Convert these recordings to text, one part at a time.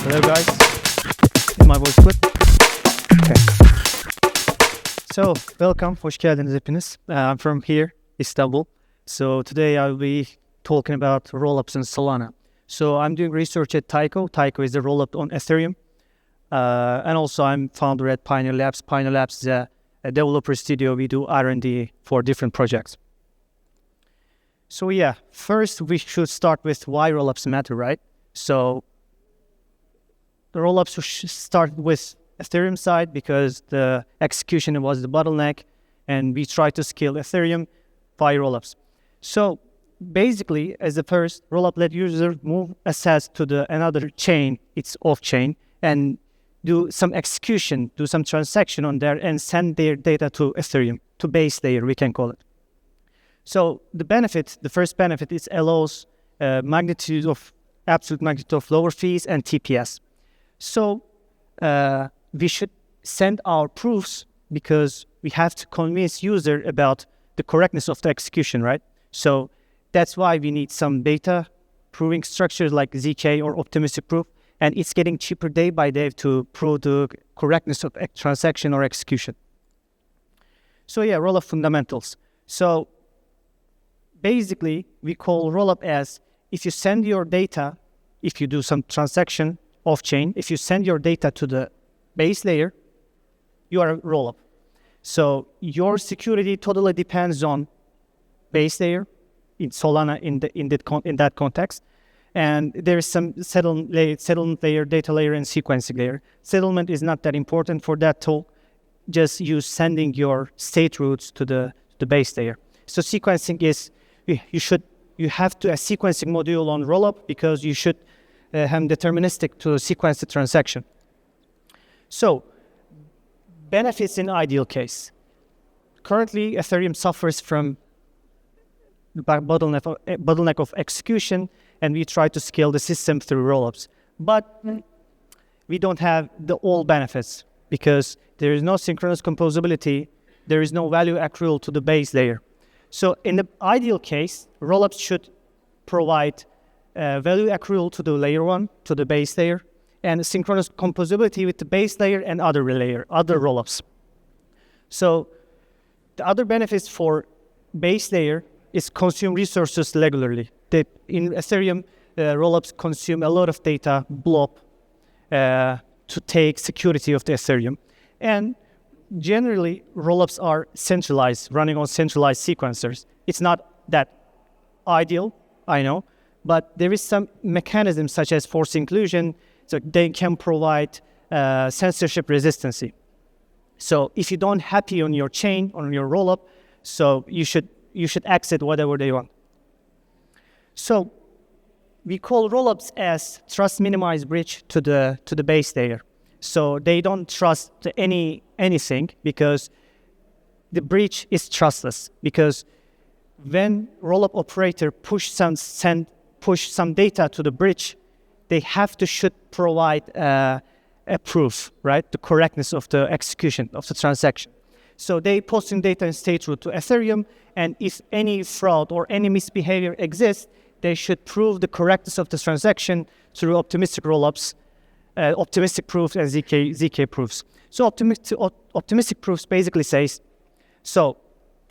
Hello guys, is my voice good? Okay. So, welcome, hoş geldiniz hepiniz. I'm from here, Istanbul. So today I'll be talking about rollups on Solana. So I'm doing research at Tyco. Tyco is the rollup on Ethereum. And also I'm founder at Pioneer Labs. Pioneer Labs is a developer studio. We do R&D for different projects. So yeah, first we should start with why rollups matter, right? So the rollups should start with Ethereum side because the execution was the bottleneck, and we try to scale Ethereum by rollups. So basically, as the first, rollup let user move assets to the another chain, it's off-chain, and do some execution, do some transaction on there, and send their data to Ethereum, to base layer, we can call it. So the first benefit is allows absolute magnitude of lower fees and TPS. So we should send our proofs because we have to convince user about the correctness of the execution, right? So that's why we need some data proving structures like ZK or optimistic proof, and it's getting cheaper day by day to prove the correctness of a transaction or execution. So yeah, rollup fundamentals. So basically, we call rollup as if you send your data, if you do some transaction off-chain, if you send your data to the base layer, you are a rollup. So your security totally depends on base layer in Solana in that context. And there's some settlement layer, data layer, and sequencing layer. Settlement is not that important for that talk. Just use sending your state routes to the base layer. So sequencing is you have to a sequencing module on rollup because you should have deterministic to sequence the transaction. So benefits in ideal case. Currently, Ethereum suffers from the bottleneck of execution, and we try to scale the system through rollups. But we don't have all benefits because there is no synchronous composability, there is no value accrual to the base layer. So in the ideal case, rollups should provide value accrual to the layer 1, to the base layer, and synchronous composability with the base layer and other rollups. So the other benefits for base layer is consume resources regularly. In Ethereum, rollups consume a lot of data blob to take security of the Ethereum. And generally, rollups are centralized, running on centralized sequencers. It's not that ideal, I know, but there is some mechanism such as forced inclusion, so they can provide censorship resistancy. So if you don't happy on your chain, on your rollup, so you should exit whatever they want. So we call rollups as trust minimized bridge to the base layer. So they don't trust anything because the bridge is trustless. Because when rollup operator push some data to the bridge, they should provide a proof, right? The correctness of the execution of the transaction. So they posting data in state route to Ethereum, and if any fraud or any misbehavior exists, they should prove the correctness of the transaction through optimistic rollups, optimistic proofs and ZK proofs. So optimistic proofs basically says, so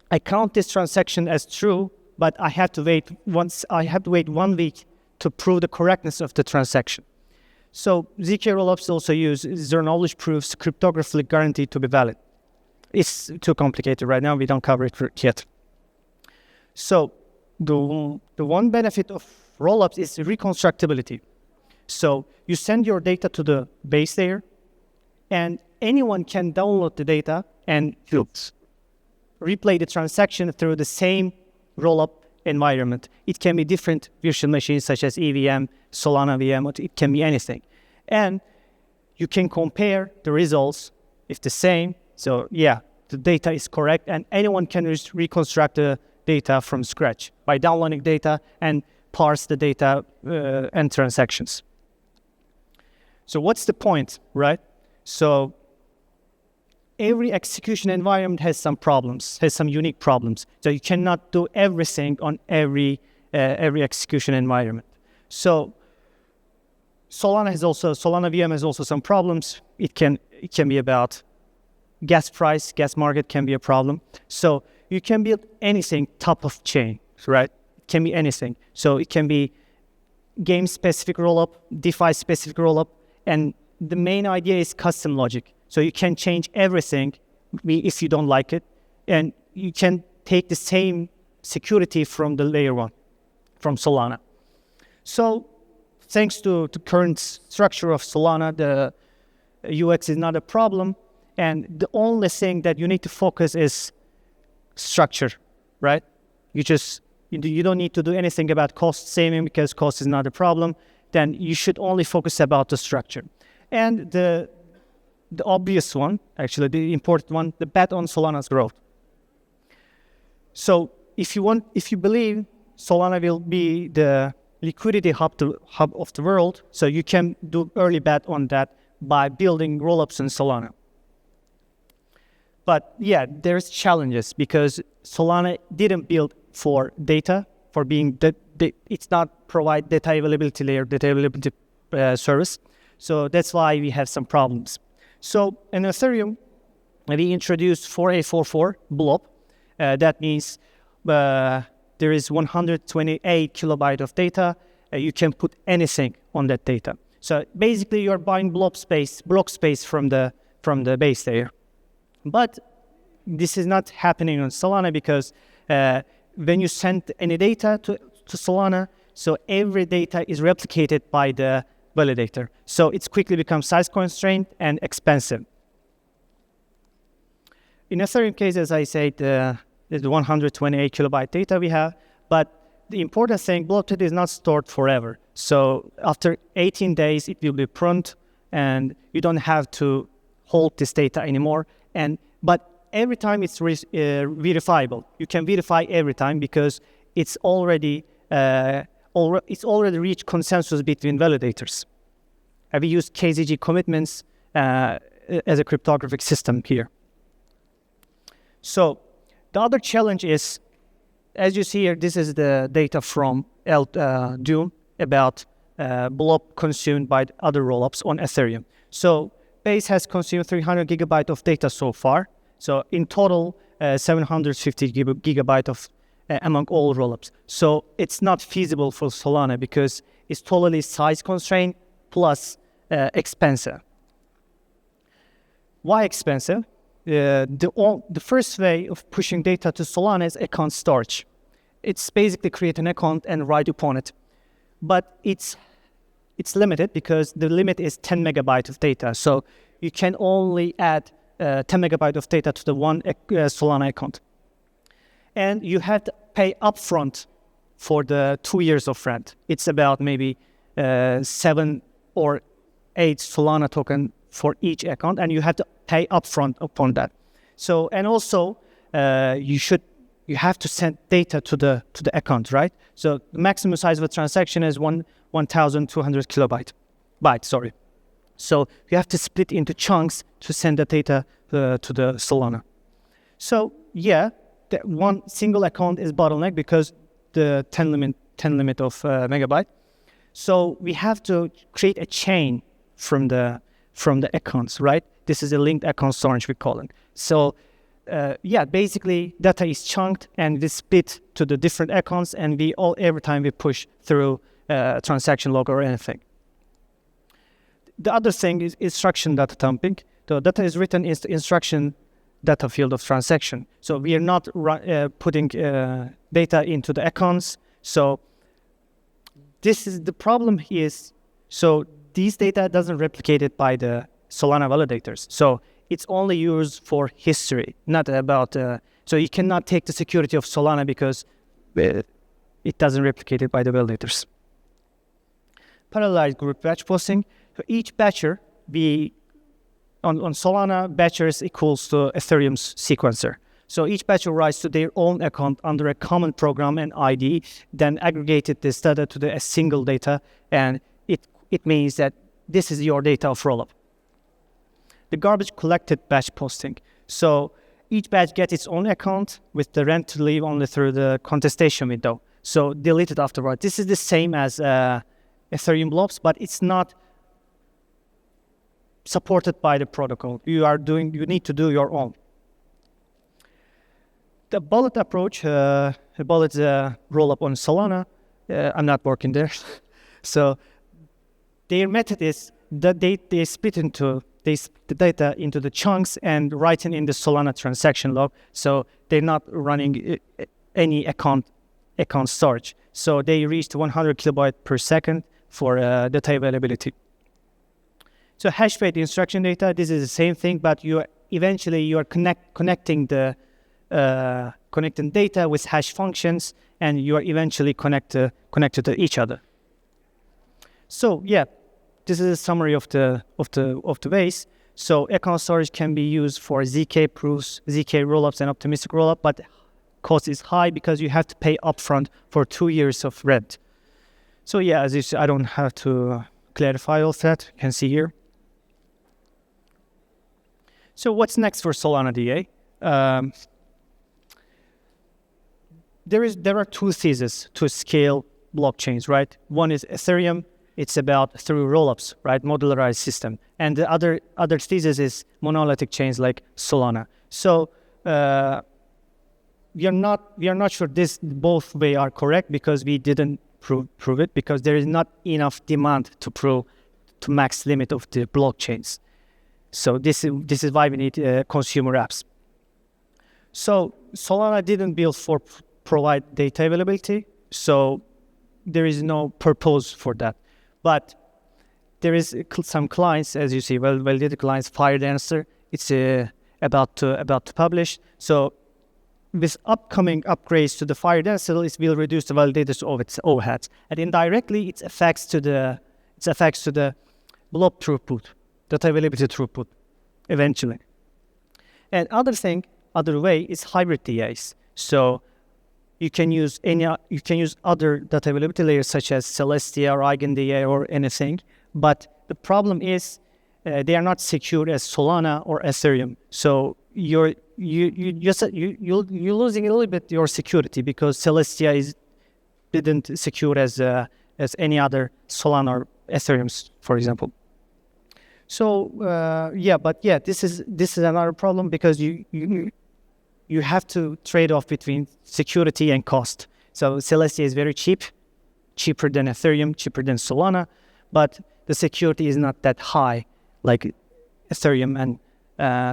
I count this transaction as true, but I have to wait 1 week to prove the correctness of the transaction. So ZK rollups also use zero knowledge proofs, cryptographically guaranteed to be valid. It's too complicated right now. We don't cover it yet. So the one benefit of rollups is reconstructability. So you send your data to the base layer, and anyone can download the data and replay the transaction through the same rollup environment. It can be different virtual machines such as EVM, Solana VM, or it can be anything. And you can compare the results if the same. So yeah, the data is correct, and anyone can reconstruct the data from scratch by downloading data and parse the data and transactions. So what's the point, right? So every execution environment has some problems, has some unique problems. So you cannot do everything on every execution environment. So Solana VM has also some problems. It can be about gas price, gas market can be a problem. So you can build anything top of chain, right? It can be anything. So it can be game-specific rollup, DeFi-specific rollup, and the main idea is custom logic. So you can change everything if you don't like it, and you can take the same security from the layer one, from Solana. So thanks to current structure of Solana, the UX is not a problem, and the only thing that you need to focus is structure, right? You don't need to do anything about cost saving because cost is not a problem. Then you should only focus about the structure. And the obvious one, actually the important one, the bet on Solana's growth. So if you believe Solana will be the liquidity hub of the world, so you can do early bet on that by building rollups in Solana. But yeah, there's challenges because Solana didn't build for data, for being it's not provide data availability layer, data availability service. So that's why we have some problems. So in Ethereum, we introduced 4844 blob. That means there is 128 kilobyte of data. You can put anything on that data. So basically, you're buying block space from the base layer. But this is not happening on Solana because when you send any data to Solana, so every data is replicated by the validator. So it's quickly becomes size constrained and expensive. In Ethereum case, as I said, there's 128 kilobyte data we have, but the important thing, block data is not stored forever. So after 18 days, it will be pruned, and you don't have to hold this data anymore. But every time it's verifiable. You can verify every time because it's already reached consensus between validators. We use KZG commitments as a cryptographic system here. So the other challenge is, as you see here, this is the data from Doom about blob consumed by other rollups on Ethereum. So Base has consumed 300 gigabyte of data so far. So in total, 750 gigabyte of among all rollups. So it's not feasible for Solana because it's totally size constrained plus expensive. Why expensive? The first way of pushing data to Solana is account storage. It's basically create an account and write upon it. But it's limited because the limit is 10 megabyte of data. So you can only add 10 megabyte of data to the one Solana account. And you have to pay upfront for the 2 years of rent. It's about maybe 7 or 8 Solana token for each account, and you have to pay upfront upon that. So, and also you have to send data to the account, right? So the maximum size of a transaction is 1,200 bytes. So you have to split into chunks to send the data to the Solana. So yeah, the one single account is bottleneck because the 10 limit of megabyte. So we have to create a chain from the accounts, right? This is a linked account storage, we call it. So yeah, basically data is chunked and it is split to the different accounts, and every time we push through transaction log or anything. The other thing is instruction data dumping. The data is written in the instruction data field of transaction. So we are not putting data into the accounts. So this is the problem is, so these data doesn't replicate it by the Solana validators. So it's only used for history, not about, so you cannot take the security of Solana because it doesn't replicate it by the validators. Parallelized group batch posting. So each batcher, on Solana, batchers equals to Ethereum's sequencer. So each batcher writes to their own account under a common program and ID, then aggregated this data to a single data, and it means that this is your data of rollup. The garbage collected batch posting. So each batch gets its own account with the rent to leave only through the contestation window. So delete it afterward. This is the same as Ethereum blobs, but it's not supported by the protocol. You need to do your own. The bullet approach, bullet rollup on Solana, I'm not working there. So their method is that they split the data into the chunks and write it in the Solana transaction log. So they're not running any account storage. So they reached 100 kilobyte per second for data availability. So hash rate instruction data, this is the same thing, but you are connecting the connecting data with hash functions, and you are eventually connected to each other. So yeah, this is a summary of the ways. So account storage can be used for ZK proofs, ZK rollups, and optimistic rollup, but cost is high because you have to pay upfront for 2 years of rent. So yeah, as you see, I don't have to clarify all of that. You can see here. So what's next for Solana DA? There are two theses to scale blockchains, right? One is Ethereum. It's about through rollups, right? Modularized system. And the other thesis is monolithic chains like Solana. So we are not sure this both way are correct because we didn't prove it, because there is not enough demand to prove to max limit of the blockchains. So this is why we need consumer apps. So Solana didn't build for provide data availability, so there is no purpose for that. But there is some clients, as you see, validated clients, fired answer. It's about to publish. So with upcoming upgrades to the fired answer, it will reduce the validators of its overheads, and indirectly it affects to the blob throughput, data availability throughput, eventually. And other way is hybrid DAs. So you can use other data availability layers such as Celestia or EigenDA or anything, but the problem is they are not secure as Solana or Ethereum. So you're losing a little bit your security because Celestia didn't secure as any other Solana or Ethereum, for example. So this is another problem because you have to trade off between security and cost. So Celestia is very cheaper than Ethereum, cheaper than Solana, but the security is not that high like Ethereum and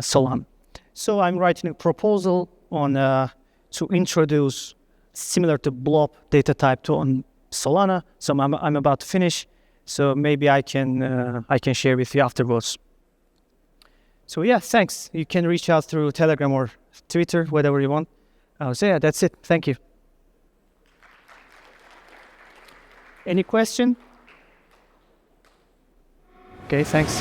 Solana. So I'm writing a proposal on to introduce similar to blob data type on Solana. So I'm about to finish. So maybe I can share with you afterwards. So yeah, thanks. You can reach out through Telegram or Twitter, whatever you want. So yeah, that's it. Thank you. Any question? Okay, thanks.